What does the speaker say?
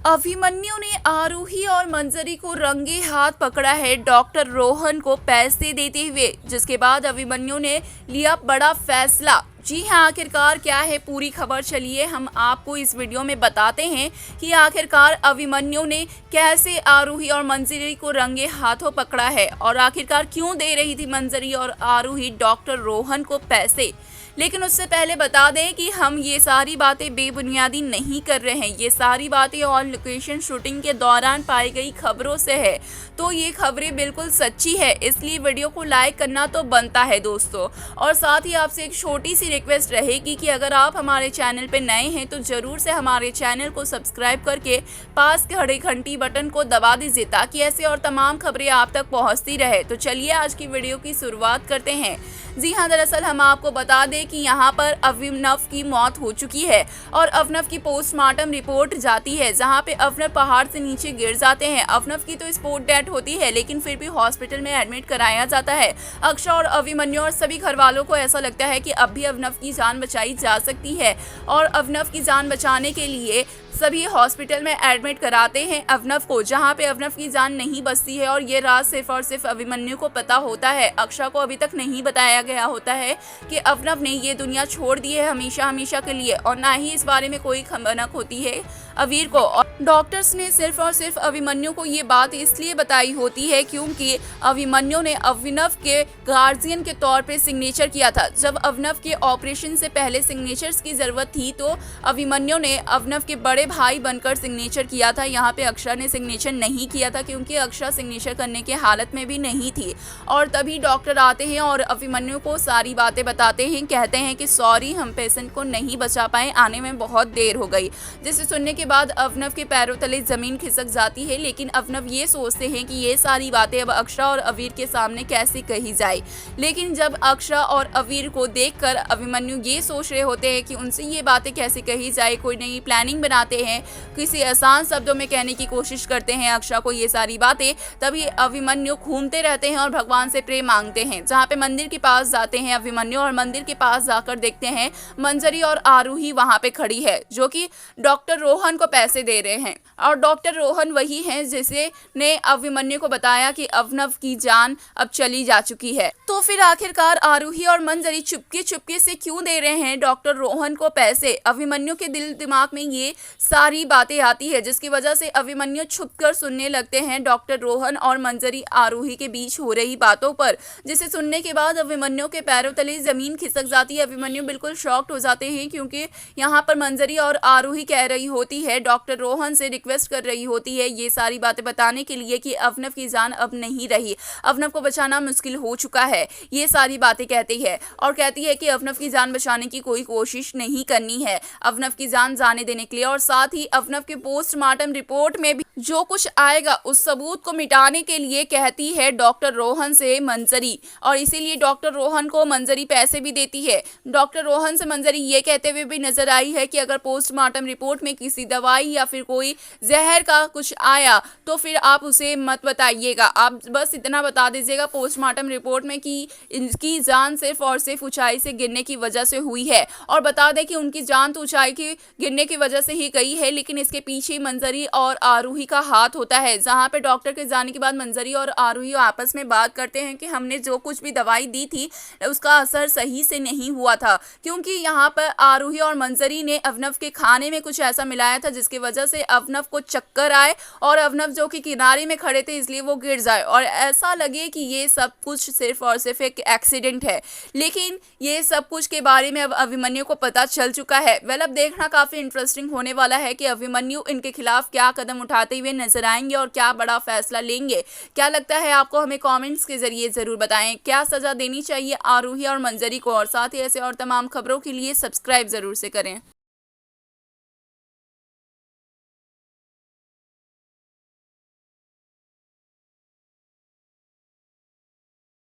अभिमन्यु ने आरूही और मंजरी को रंगे हाथ पकड़ा है डॉक्टर रोहन को पैसे देते हुए, जिसके बाद अभिमन्यु ने लिया बड़ा फैसला। जी हाँ, आखिरकार क्या है पूरी खबर, चलिए हम आपको इस वीडियो में बताते हैं कि आखिरकार अभिमन्यु ने कैसे आरूही और मंजरी को रंगे हाथों पकड़ा है और आखिरकार क्यों दे रही थी मंजरी और आरूही डॉक्टर रोहन को पैसे। लेकिन उससे पहले बता दें कि हम ये सारी बातें बेबुनियादी नहीं कर रहे हैं, ये सारी बातें और लोकेशन शूटिंग के दौरान पाई गई खबरों से है, तो ये खबरें बिल्कुल सच्ची है, इसलिए वीडियो को लाइक करना तो बनता है दोस्तों। और साथ ही आपसे एक छोटी सी रिक्वेस्ट रहेगी कि अगर आप हमारे चैनल पे नए हैं तो ज़रूर से हमारे चैनल को सब्सक्राइब करके पास के हरे घंटी बटन को दबा दीजिए ताकि ऐसे और तमाम खबरें आप तक पहुँचती रहे। तो चलिए आज की वीडियो की शुरुआत करते हैं। जी हाँ, दरअसल हम आपको बता दें कि यहाँ पर अभिनव की मौत हो चुकी है और अभिनव की पोस्टमार्टम रिपोर्ट जाती है, जहाँ पे अभिनव पहाड़ से नीचे गिर जाते हैं। अभिनव की तो स्पॉट डेथ होती है, लेकिन फिर भी हॉस्पिटल में एडमिट कराया जाता है। अक्षय और अभिमन्यु और सभी घर वालों को ऐसा लगता है कि अब भी अभिनव की जान बचाई जा सकती है और अभिनव की जान बचाने के लिए सभी हॉस्पिटल में एडमिट कराते हैं अभिनव को, जहां पे अभिनव की जान नहीं बचती है और ये राज सिर्फ और सिर्फ अभिमन्यु को पता होता है। अक्षय को अभी तक नहीं बताया गया होता है कि अभिनव ने ये दुनिया छोड़ दी है हमेशा हमेशा के लिए, और ना ही इस बारे में कोई खबरक होती है अवीर को। और डॉक्टर्स ने सिर्फ और सिर्फ अभिमन्यु को ये बात इसलिए बताई होती है क्योंकि अभिमन्यु ने अभिनव के गार्जियन के तौर पे सिग्नेचर किया था। जब अभिनव के ऑपरेशन से पहले सिग्नेचर्स की जरूरत थी तो अभिमन्यु ने अभिनव के बड़े भाई बनकर सिग्नेचर किया था। यहाँ पे अक्षय ने सिग्नेचर नहीं किया था क्योंकि अक्षय सिग्नेचर करने के हालत में भी नहीं थी, और तभी डॉक्टर आते हैं और अभिमन्यु को सारी बातें बताते हैं, कहते हैं कि सॉरी हम पेशेंट को नहीं बचा पाए, आने में बहुत देर हो गई। जिसे सुनने के बाद अभिनव के पैरों तले जमीन खिसक जाती है, लेकिन अभिनव ये सोचते हैं कि ये सारी बातें अब अक्षय और अवीर के सामने कैसे कही जाए। लेकिन जब अक्षय और अवीर को देखकर अभिमन्यु ये सोच रहे होते हैं कि उनसे ये बातें कैसे कही जाए, कोई नई प्लानिंग बनाते हैं, किसी आसान शब्दों में कहने की कोशिश करते हैं अक्षय को ये सारी बातें। तभी अभिमन्यु घूमते रहते हैं और भगवान से प्रे मांगते हैं, जहाँ पे मंदिर के पास जाते हैं अभिमन्यु, और मंदिर के पास जाकर देखते हैं मंजरी और आरूही वहाँ पे खड़ी है, जो कि डॉक्टर रोहन को पैसे दे रहे हैं। और डॉक्टर रोहन वही हैं जिसे ने अभिमन्यु को बताया कि अभिनव की जान अब चली जा चुकी है। तो फिर आखिरकार आरूही और मंजरी चुपके चुपके से क्यों दे रहे हैं डॉक्टर रोहन को पैसे? अभिमन्यु के दिल दिमाग में ये सारी बातें आती है, जिसकी वजह से अभिमन्यु छुपकर सुनने लगते हैं डॉक्टर रोहन और मंजरी आरूही के बीच हो रही बातों पर, जिसे सुनने के बाद अभिमन्यु के पैरों तले जमीन खिसक जाती है। अभिमन्यु बिल्कुल शॉक्ड हो जाते हैं क्योंकि यहाँ पर मंजरी और आरूही कह रही होती है, डॉक्टर रोहन से रिक्वेस्ट कर रही होती है ये सारी बातें बताने के लिए कि अभिनव की जान अब नहीं रही, अभिनव को बचाना मुश्किल हो चुका है। ये सारी बातें कहती है और कहती है कि अभिनव की जान बचाने की कोई कोशिश नहीं करनी है, अभिनव की जान जाने देने के लिए। और साथ ही अभिनव के पोस्टमार्टम रिपोर्ट में भी जो कुछ आएगा उस सबूत को मिटाने के लिए कहती है डॉक्टर रोहन से मंजरी, और इसीलिए डॉक्टर रोहन को मंजरी पैसे भी देती है। डॉक्टर रोहन से मंजरी ये कहते हुए भी नजर आई है कि अगर पोस्टमार्टम रिपोर्ट में किसी दवाई या फिर कोई जहर का कुछ आया तो फिर आप उसे मत बताइएगा, आप बस इतना बता दीजिएगा पोस्टमार्टम रिपोर्ट में कि इनकी जान सिर्फ और सिर्फ ऊंचाई से गिरने की वजह से हुई है। और बता दें कि उनकी जान तो ऊंचाई की गिरने की वजह से ही गई है, लेकिन इसके पीछे मंजरी और आरूही का हाथ होता है, जहां पे डॉक्टर के जाने के बाद मंजरी और आरूही आपस में बात करते हैं कि हमने जो कुछ भी दवाई दी थी उसका असर सही से नहीं हुआ था, क्योंकि यहाँ पर आरूही और मंजरी ने अभिनव के खाने में कुछ ऐसा मिलाया था जिसकी वजह से अभिनव को चक्कर आए और अभिनव जो कि किनारे में खड़े थे इसलिए वो गिर जाए और ऐसा लगे कि ये सब कुछ सिर्फ और सिर्फ एक एक्सीडेंट है। लेकिन ये सब कुछ के बारे में अब अभिमन्यु को पता चल चुका है। वेल, अब देखना काफी इंटरेस्टिंग होने वाला है कि अभिमन्यु इनके खिलाफ क्या कदम उठाते हुए नजर आएंगे और क्या बड़ा फैसला लेंगे। क्या लगता है आपको? हमें कमेंट्स के जरिए जरूर बताएं। क्या सजा देनी चाहिए आरूही और मंजरी को? और साथ ही ऐसे और तमाम खबरों के लिए सब्सक्राइब जरूर से करें।